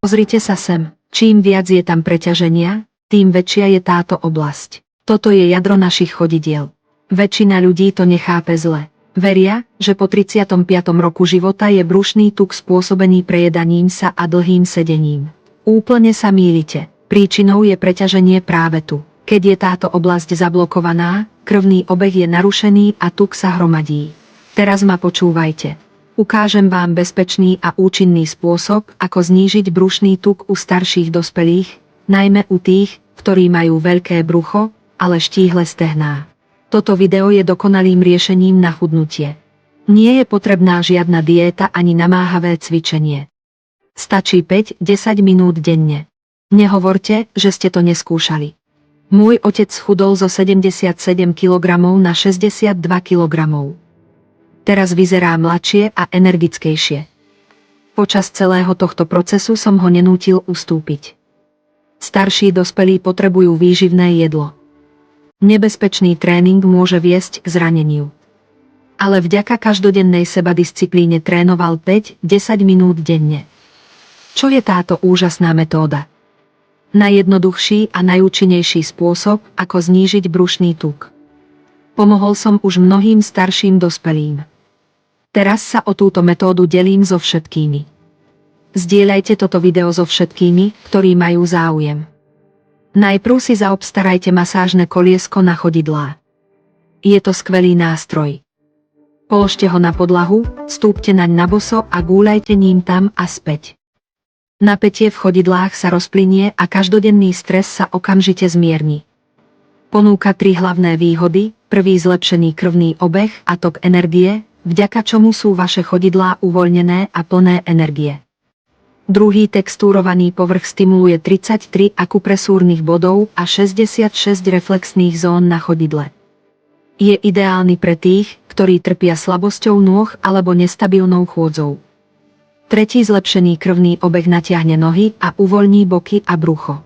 Pozrite sa sem, čím viac je tam preťaženia, tým väčšia je táto oblasť. Toto je jadro našich chodidiel. Väčšina ľudí to nechápe zle. Veria, že po 35. roku života je brušný tuk spôsobený prejedaním sa a dlhým sedením. Úplne sa mýlite. Príčinou je preťaženie práve tu. Keď je táto oblasť zablokovaná, krvný obeh je narušený a tuk sa hromadí. Teraz ma počúvajte. Ukážem vám bezpečný a účinný spôsob, ako znížiť brušný tuk u starších dospelých, najmä u tých, ktorí majú veľké brucho, ale štíhle stehná. Toto video je dokonalým riešením na chudnutie. Nie je potrebná žiadna diéta ani namáhavé cvičenie. Stačí 5-10 minút denne. Nehovorte, že ste to neskúšali. Môj otec schudol zo 77 kg na 62 kg. Teraz vyzerá mladšie a energickejšie. Počas celého tohto procesu som ho nenútil ustúpiť. Starší dospelí potrebujú výživné jedlo. Nebezpečný tréning môže viesť k zraneniu. Ale vďaka každodennej sebadisciplíne trénoval 5-10 minút denne. Čo je táto úžasná metóda? Najjednoduchší a najúčinnejší spôsob, ako znížiť brušný tuk. Pomohol som už mnohým starším dospelým. Teraz sa o túto metódu delím so všetkými. Zdieľajte toto video so všetkými, ktorí majú záujem. Najprv si zaobstarajte masážne koliesko na chodidlá. Je to skvelý nástroj. Položte ho na podlahu, stúpte naň na boso a gúľajte ním tam a späť. Napätie v chodidlách sa rozplynie a každodenný stres sa okamžite zmierni. Ponúka 3 hlavné výhody: prvý, zlepšený krvný obeh a tok energie, vďaka čomu sú vaše chodidlá uvoľnené a plné energie. Druhý, textúrovaný povrch stimuluje 33 akupresúrnych bodov a 66 reflexných zón na chodidle. Je ideálny pre tých, ktorí trpia slabosťou nôh alebo nestabilnou chôdzou. Tretí, zlepšený krvný obeh natiahne nohy a uvoľní boky a brucho.